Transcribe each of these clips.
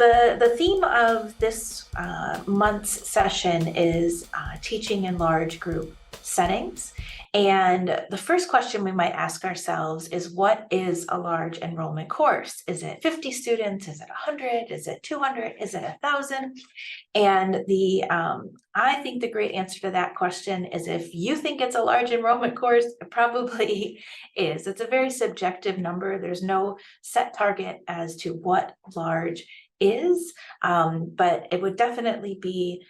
The theme of this month's session is teaching in large group settings. And the first question we might ask ourselves is, what is a large enrollment course? Is it 50 students? Is it 100? Is it 200? Is it 1,000? And I think the great answer to that question is, if you think it's a large enrollment course, it probably is. It's a very subjective number. There's no set target as to what large is, but it would definitely be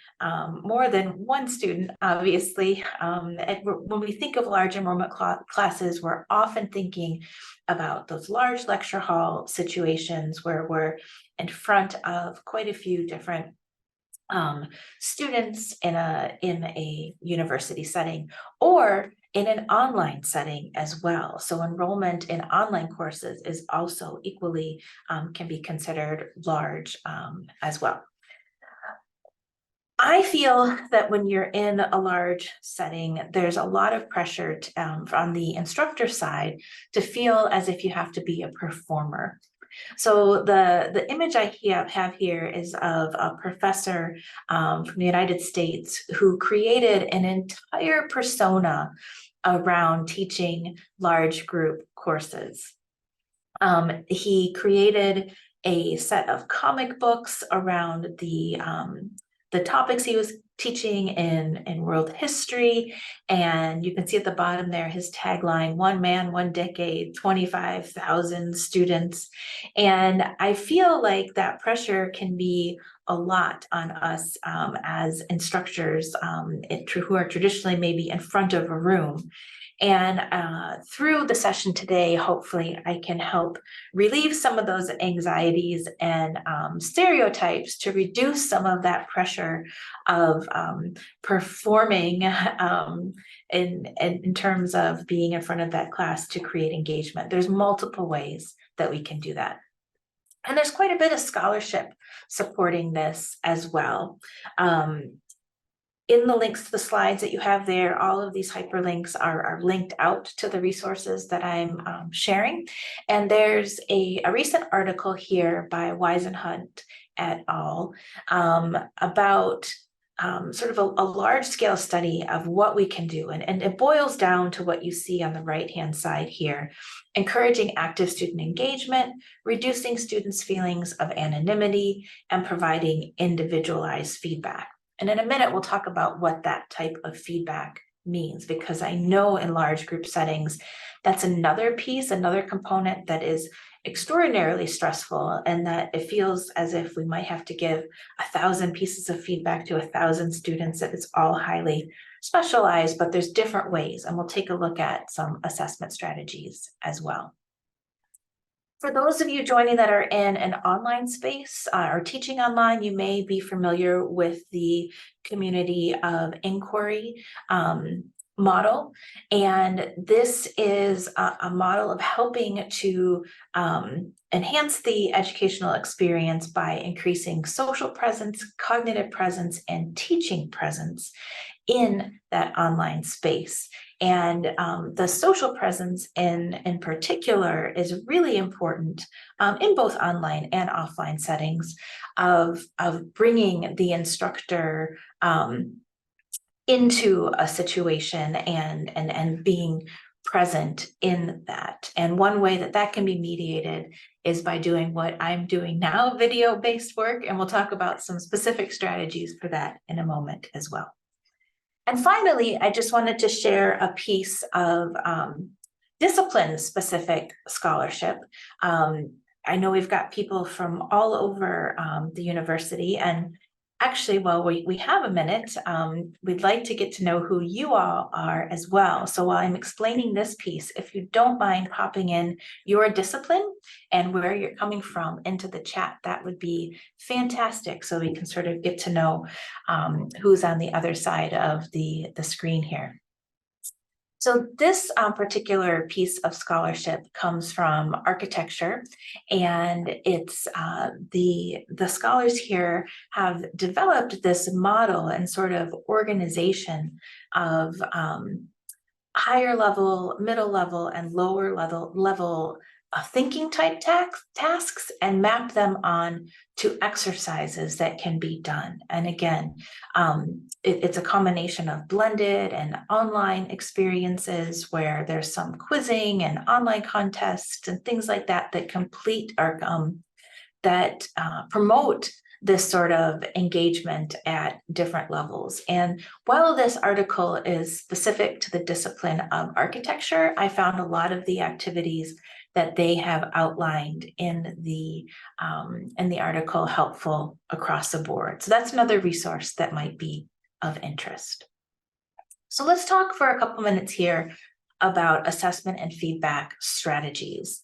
more than one student, obviously. When we think of large enrollment classes, we're often thinking about those large lecture hall situations where we're in front of quite a few different students in a university setting, or in an online setting as well. So enrollment in online courses is also equally can be considered large as well. I feel that when you're in a large setting, there's a lot of pressure on the instructor side to feel as if you have to be a performer. So the image I have here is of a professor from the United States who created an entire persona around teaching large group courses. He created a set of comic books around the topics he was teaching in world history. And you can see at the bottom there his tagline: "One man, one decade, 25,000 students." And I feel like that pressure can be a lot on us as instructors who are traditionally maybe in front of a room. And through the session today, hopefully I can help relieve some of those anxieties and stereotypes to reduce some of that pressure of performing in terms of being in front of that class to create engagement. There's multiple ways that we can do that. And there's quite a bit of scholarship supporting this as well. In the links to the slides that you have there, all of these hyperlinks are linked out to the resources that I'm sharing. And there's a recent article here by Hunt et al. About sort of a large scale study of what we can do. And it boils down to what you see on the right-hand side here: encouraging active student engagement, reducing students' feelings of anonymity, and providing individualized feedback. And in a minute, we'll talk about what that type of feedback means, because I know in large group settings, that's another piece, another component that is extraordinarily stressful, and that it feels as if we might have to give 1,000 pieces of feedback to 1,000 students, that it's all highly specialized, but there's different ways. And we'll take a look at some assessment strategies as well. For those of you joining that are in an online space or teaching online, you may be familiar with the community of inquiry model. And this is a model of helping to enhance the educational experience by increasing social presence, cognitive presence, and teaching presence in that online space. And the social presence in particular is really important in both online and offline settings of bringing the instructor into a situation and being present in that. And one way that can be mediated is by doing what I'm doing now, video-based work, and we'll talk about some specific strategies for that in a moment as well. And finally, I just wanted to share a piece of discipline-specific scholarship. I know we've got people from all over the university, and actually, while we have a minute, we'd like to get to know who you all are as well. So while I'm explaining this piece, if you don't mind popping in your discipline and where you're coming from into the chat, that would be fantastic, so we can sort of get to know who's on the other side of the screen here. So this particular piece of scholarship comes from architecture, and it's the scholars here have developed this model and sort of organization of higher level, middle level, and lower level thinking type tasks and map them on to exercises that can be done. And again, it's a combination of blended and online experiences where there's some quizzing and online contests and things like that that complete or that promote this sort of engagement at different levels. And while this article is specific to the discipline of architecture, I found a lot of the activities that they have outlined in the article helpful across the board. So that's another resource that might be of interest. So let's talk for a couple minutes here about assessment and feedback strategies.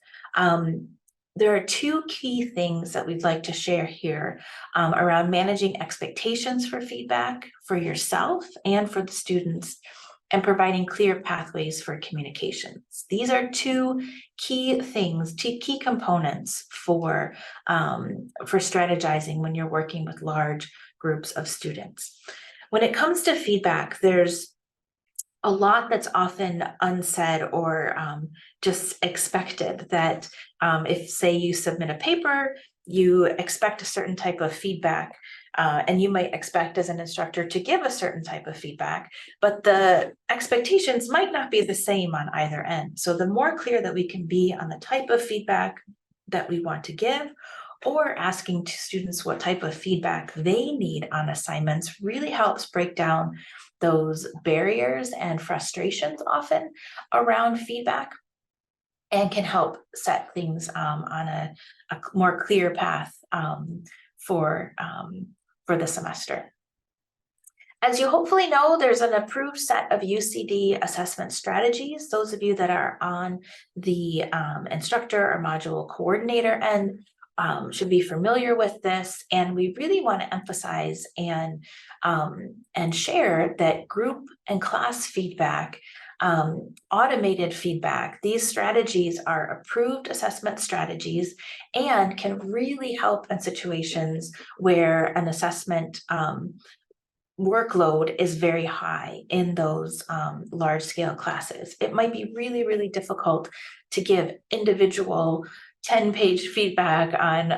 There are two key things that we'd like to share here around managing expectations for feedback for yourself and for the students, and providing clear pathways for communications. These are two key things, two key components for strategizing when you're working with large groups of students. When it comes to feedback, there's a lot that's often unsaid or just expected, that if, say, you submit a paper, you expect a certain type of feedback, and you might expect as an instructor to give a certain type of feedback, but the expectations might not be the same on either end. So the more clear that we can be on the type of feedback that we want to give, or asking to students what type of feedback they need on assignments, really helps break down those barriers and frustrations often around feedback, and can help set things on a more clear path for the semester. As you hopefully know, there's an approved set of UCD assessment strategies. Those of you that are on the instructor or module coordinator end should be familiar with this, and we really want to emphasize and share that group and class feedback, automated feedback, these strategies are approved assessment strategies and can really help in situations where an assessment workload is very high in those large scale classes. It might be really, really difficult to give individual 10-page feedback on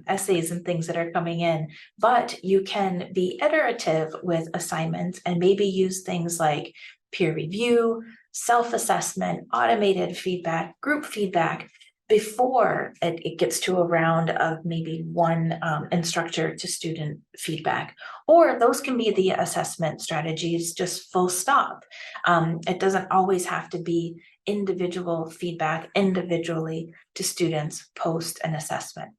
essays and things that are coming in, but you can be iterative with assignments and maybe use things like peer review, self-assessment, automated feedback, group feedback before it gets to a round of maybe one instructor to student feedback. Or those can be the assessment strategies, just full stop. It doesn't always have to be individual feedback individually to students post an assessment.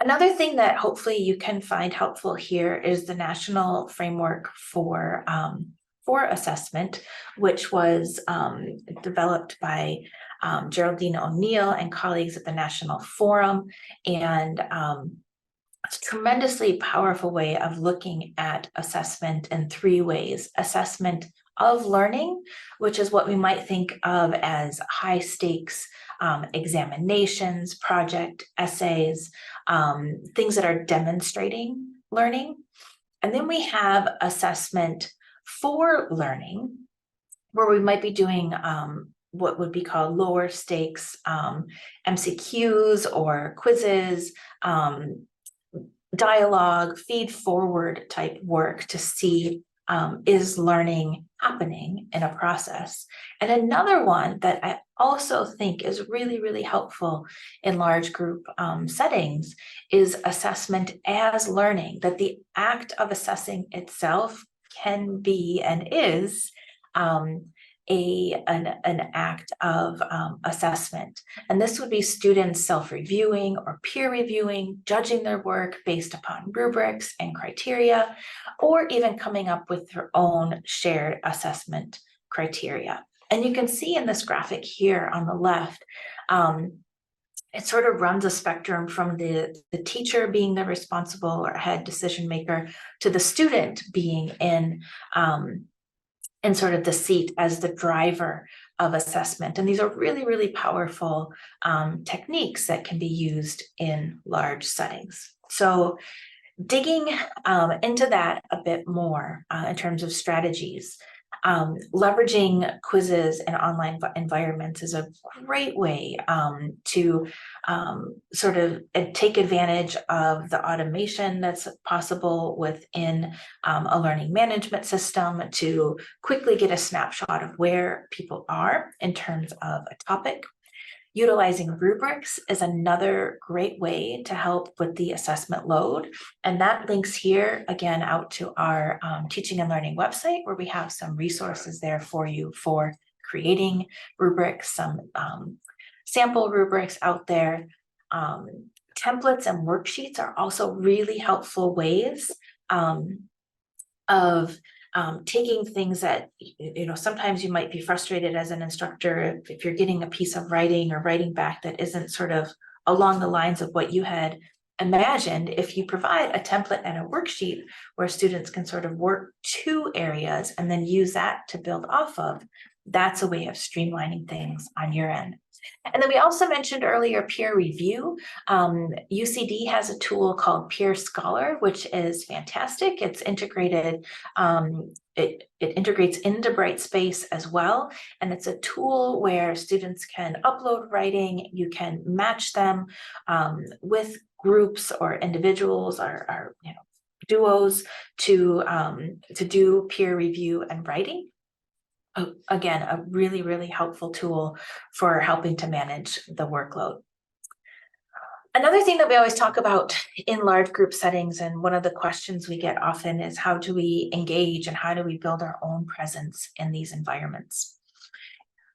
Another thing that hopefully you can find helpful here is the National Framework for Assessment, which was developed by Geraldine O'Neill and colleagues at the National Forum, and it's a tremendously powerful way of looking at assessment in three ways: assessment of learning, which is what we might think of as high stakes examinations, project essays, things that are demonstrating learning. And then we have assessment for learning, where we might be doing what would be called lower stakes MCQs or quizzes, dialogue, feed forward type work to see is learning happening in a process. And another one that I also think is really, really helpful in large group settings is assessment as learning, that the act of assessing itself can be and is an act of assessment. And this would be students self-reviewing or peer reviewing, judging their work based upon rubrics and criteria, or even coming up with their own shared assessment criteria. And you can see in this graphic here on the left, it sort of runs a spectrum from the teacher being the responsible or head decision maker to the student being in sort of the seat as the driver of assessment. And these are really, really powerful techniques that can be used in large settings. So digging into that a bit more in terms of strategies, Leveraging quizzes and online environments is a great way to sort of take advantage of the automation that's possible within a learning management system to quickly get a snapshot of where people are in terms of a topic. Utilizing rubrics is another great way to help with the assessment load. And that links here again out to our teaching and learning website, where we have some resources there for you for creating rubrics, some sample rubrics out there. Templates and worksheets are also really helpful ways of taking things that, sometimes you might be frustrated as an instructor if you're getting a piece of writing or writing back that isn't sort of along the lines of what you had imagined. If you provide a template and a worksheet where students can sort of work two areas and then use that to build off of, that's a way of streamlining things on your end. And then we also mentioned earlier peer review. UCD has a tool called Peer Scholar, which is fantastic. It's integrated. It integrates into Brightspace as well. And it's a tool where students can upload writing. You can match them with groups or individuals or duos to do peer review and writing. Again, a really, really helpful tool for helping to manage the workload. Another thing that we always talk about in large group settings, and one of the questions we get often, is how do we engage and how do we build our own presence in these environments?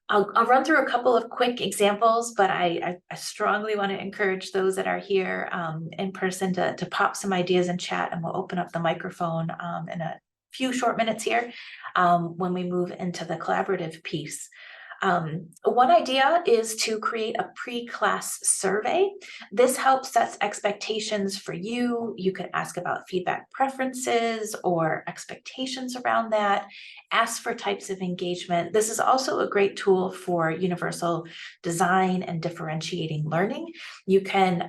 I'll run through a couple of quick examples, but I strongly want to encourage those that are here in person to pop some ideas in chat, and we'll open up the microphone in a few short minutes here when we move into the collaborative piece. One idea is to create a pre-class survey. This helps set expectations for you. You could ask about feedback preferences or expectations around that. Ask for types of engagement. This is also a great tool for universal design and differentiating learning. You can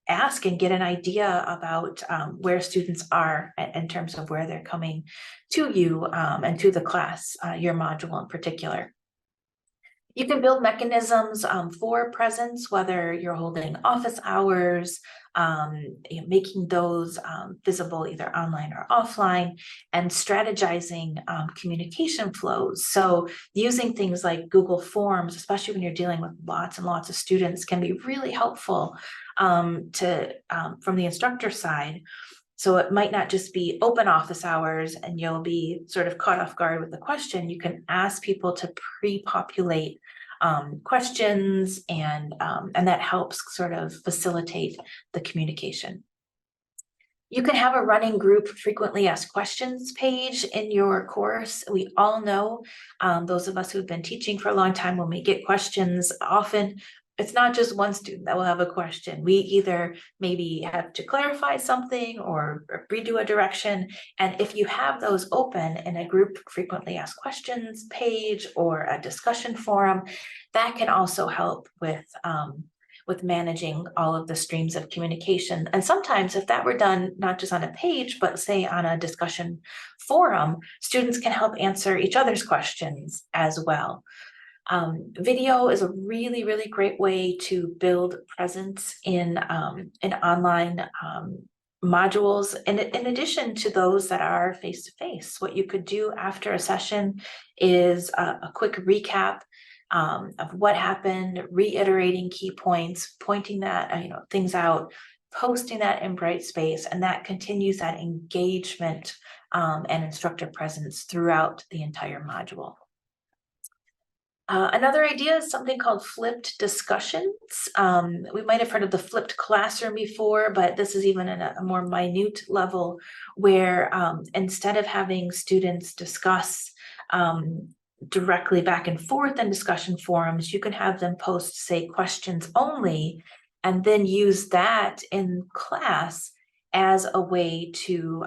ask and get an idea about where students are in terms of where they're coming to you and to the class, your module in particular. You can build mechanisms for presence, whether you're holding office hours, making those visible either online or offline, and strategizing communication flows. So using things like Google Forms, especially when you're dealing with lots and lots of students, can be really helpful from the instructor side. So it might not just be open office hours and you'll be sort of caught off guard with the question. You can ask people to pre-populate questions, and that helps sort of facilitate the communication. You can have a running group frequently asked questions page in your course. We all know, those of us who've been teaching for a long time, when we get questions, often it's not just one student that will have a question. We either maybe have to clarify something or redo a direction. And if you have those open in a group frequently asked questions page or a discussion forum, that can also help with managing all of the streams of communication. And sometimes if that were done not just on a page, but say on a discussion forum, students can help answer each other's questions as well. Video is a really, really great way to build presence in online modules. And in addition to those that are face-to-face, what you could do after a session is a quick recap of what happened, reiterating key points, pointing that things out, posting that in Brightspace, and that continues that engagement and instructor presence throughout the entire module. Another idea is something called flipped discussions. We might have heard of the flipped classroom before, but this is even at a more minute level where instead of having students discuss directly back and forth in discussion forums, you can have them post, say, questions only, and then use that in class as a way to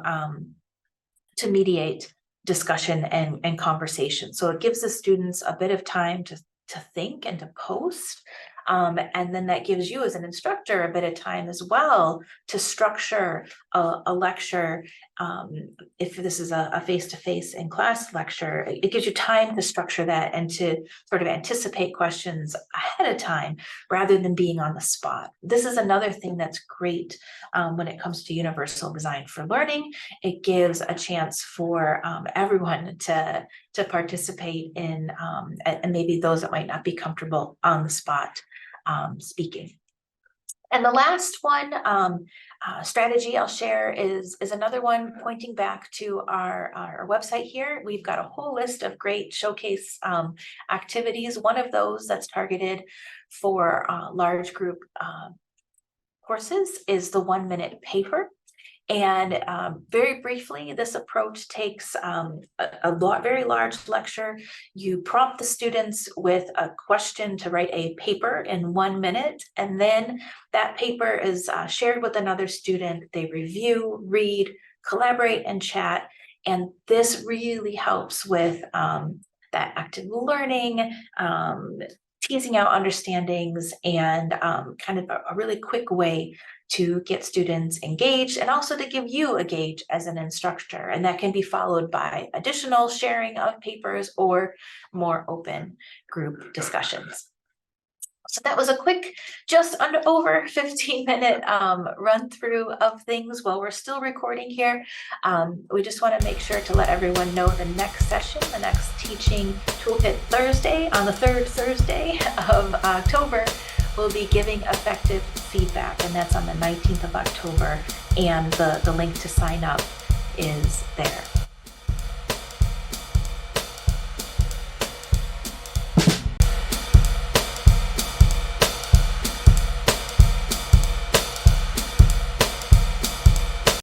mediate discussion and conversation. So it gives the students a bit of time to think and to post, And then that gives you as an instructor a bit of time as well to structure a lecture. If this is a face-to-face in class lecture, it gives you time to structure that and to sort of anticipate questions ahead of time rather than being on the spot. This is another thing that's great when it comes to universal design for learning. It gives a chance for everyone to participate in, and maybe those that might not be comfortable on the spot speaking. And the last one strategy I'll share is another one pointing back to our website here. We've got a whole list of great showcase activities. One of those that's targeted for large group courses is the 1-minute paper. And very briefly, this approach takes a very large lecture. You prompt the students with a question to write a paper in 1 minute, and then that paper is shared with another student. They review, read, collaborate, and chat. And this really helps with that active learning, teasing out understandings, and kind of a really quick way to get students engaged and also to give you a gauge as an instructor. And that can be followed by additional sharing of papers or more open group discussions. So that was a quick, just over 15-minute run through of things while we're still recording here. We just want to make sure to let everyone know the next session, the next Teaching Toolkit Thursday, on the third Thursday of October, we'll be giving effective feedback, and that's on the 19th of October, and the link to sign up is there.